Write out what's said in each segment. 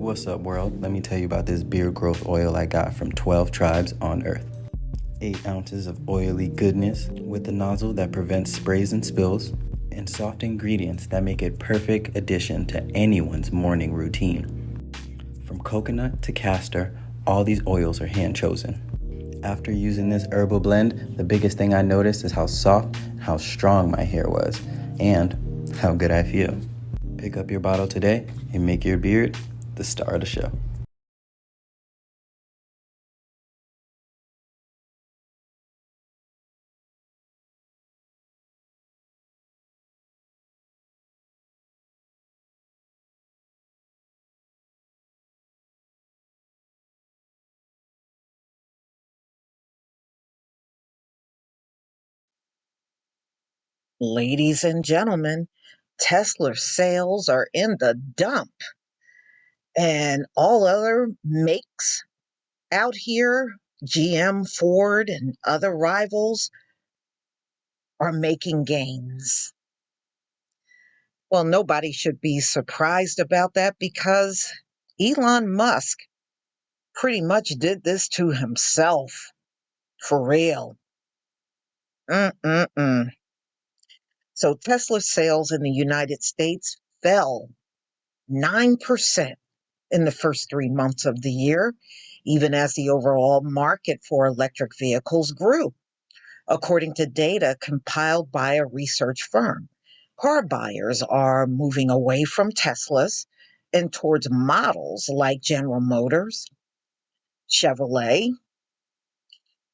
What's up, world? Let me tell you about this beard growth oil I got from 12 tribes on Earth. 8 ounces of oily goodness with a nozzle that prevents sprays and spills, and soft ingredients that make it perfect addition to anyone's morning routine. From coconut to castor, all these oils are hand chosen. After using this herbal blend, the biggest thing I noticed is how soft, how strong my hair was, and how good I feel. Pick up your bottle today and make your beard the star of the show. Ladies and gentlemen, Tesla sales are in the dump, and all other makes out here, GM, Ford, and other rivals, are making gains. Well, nobody should be surprised about that because Elon Musk pretty much did this to himself, for real. Mm-mm-mm. So Tesla sales in the United States fell 9% in the first 3 months of the year, even as the overall market for electric vehicles grew, according to data compiled by a research firm. Car buyers are moving away from Teslas and towards models like General Motors, Chevrolet,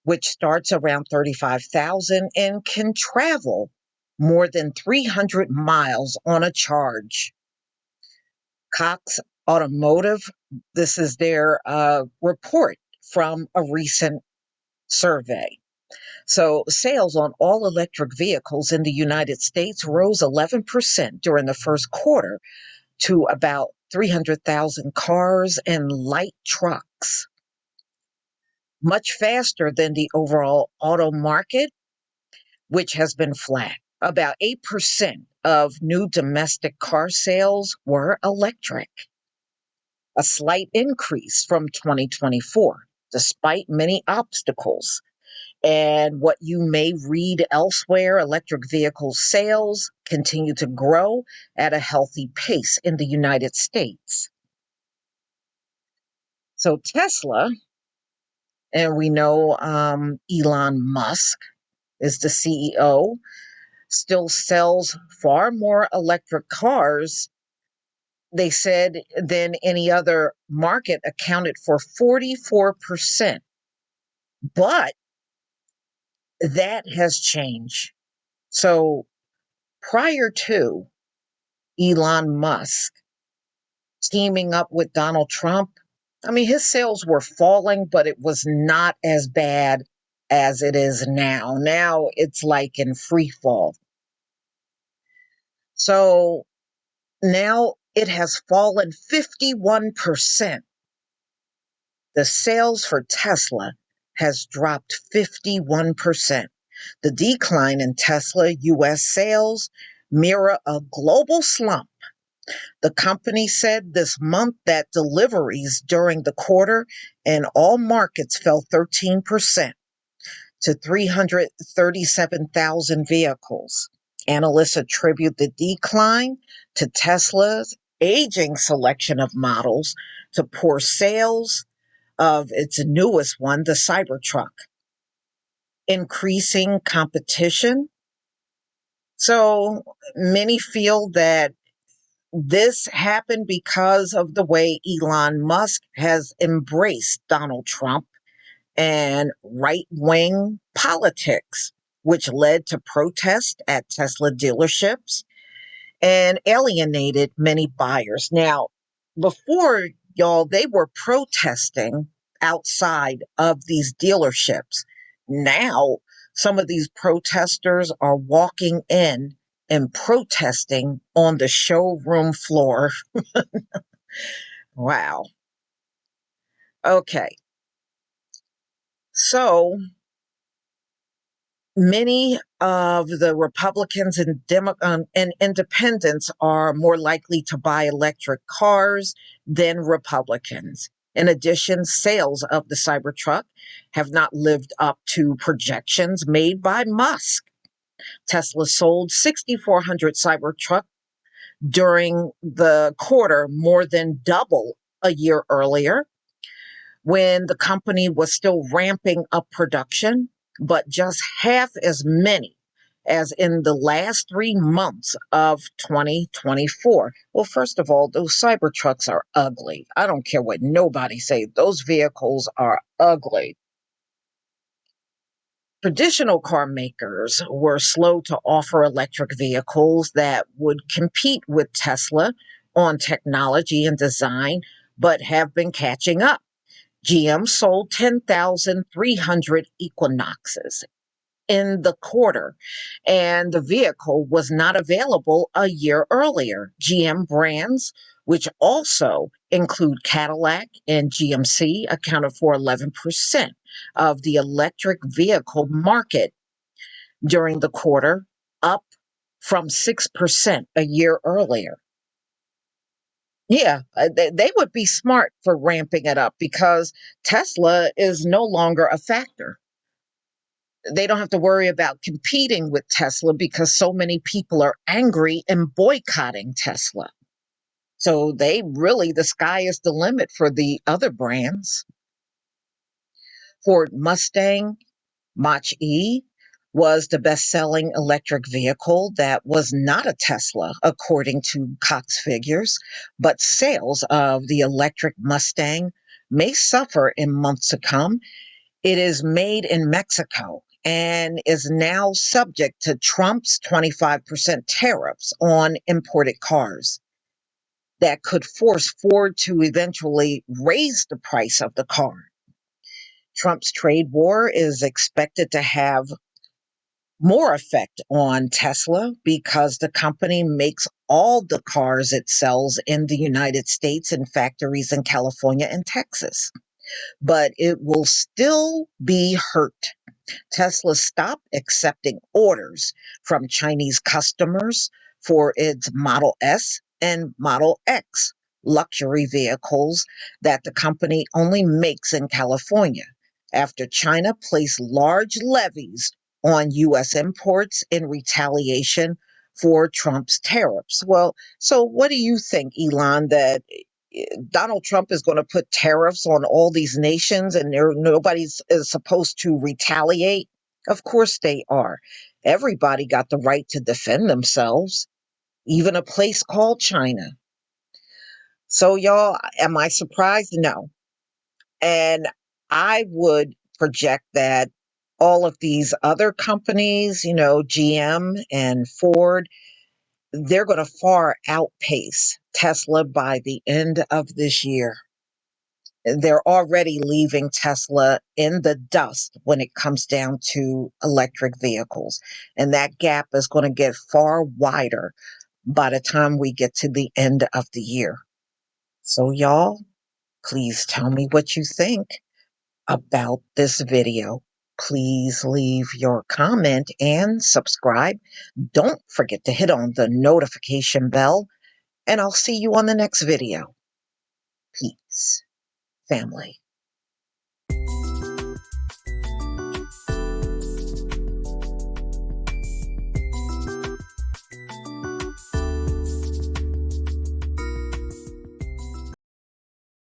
which starts around 35,000 and can travel more than 300 miles on a charge. Cox Automotive, this is their report from a recent survey. So, sales on all electric vehicles in the United States rose 11% during the first quarter to about 300,000 cars and light trucks, much faster than the overall auto market, which has been flat. About 8% of new domestic car sales were electric, a slight increase from 2024, despite many obstacles. And what you may read elsewhere, electric vehicle sales continue to grow at a healthy pace in the United States. So Tesla, and we know Elon Musk is the CEO, still sells far more electric cars, they said, than any other market, accounted for 44%. But that has changed. So prior to Elon Musk teaming up with Donald Trump, I mean, his sales were falling, but it was not as bad as it is now. Now it's like in free fall. So now it has fallen 51%. The sales for Tesla has dropped 51%. The decline in Tesla US sales mirror a global slump. The company said this month that deliveries during the quarter in all markets fell 13% to 337,000 vehicles. Analysts attribute the decline to Tesla's aging selection of models, to poor sales of its newest one, the Cybertruck, increasing competition. So many feel that this happened because of the way Elon Musk has embraced Donald Trump and right wing politics, which led to protests at Tesla dealerships and alienated many buyers. Now, before, y'all, they were protesting outside of these dealerships. Now, some of these protesters are walking in and protesting on the showroom floor. Wow. Okay. So Many of the Republicans and independents are more likely to buy electric cars than Republicans. In addition, sales of the Cybertruck have not lived up to projections made by Musk. Tesla sold 6,400 Cybertruck during the quarter, more than double a year earlier, when the company was still ramping up production, but just half as many as in the last 3 months of 2024. Well, first of all, those Cybertrucks are ugly. I don't care what nobody say. Those vehicles are ugly. Traditional car makers were slow to offer electric vehicles that would compete with Tesla on technology and design, but have been catching up. GM sold 10,300 Equinoxes in the quarter, and the vehicle was not available a year earlier. GM brands, which also include Cadillac and GMC, accounted for 11% of the electric vehicle market during the quarter, up from 6% a year earlier. Yeah, they would be smart for ramping it up because Tesla is no longer a factor. They don't have to worry about competing with Tesla because so many people are angry and boycotting Tesla. So the sky is the limit for the other brands. Ford Mustang Mach E was the best selling electric vehicle that was not a Tesla, according to Cox figures. But sales of the electric Mustang may suffer in months to come. It is made in Mexico and is now subject to Trump's 25% tariffs on imported cars that could force Ford to eventually raise the price of the car. Trump's trade war is expected to have more effect on Tesla because the company makes all the cars it sells in the United States in factories in California and Texas. But it will still be hurt. Tesla stopped accepting orders from Chinese customers for its Model S and Model X luxury vehicles that the company only makes in California after China placed large levies on U.S. imports in retaliation for Trump's tariffs. Well, so what do you think, Elon, that Donald Trump is going to put tariffs on all these nations and nobody's is supposed to retaliate? Of course they are. Everybody got the right to defend themselves, even a place called China. So, y'all, am I surprised? No. And I would project that all of these other companies, GM and Ford, they're going to far outpace Tesla by the end of this year. They're already leaving Tesla in the dust when it comes down to electric vehicles. And that gap is going to get far wider by the time we get to the end of the year. So, y'all, please tell me what you think about this video. Please leave your comment and subscribe. Don't forget to hit on the notification bell, and I'll see you on the next video. Peace, family.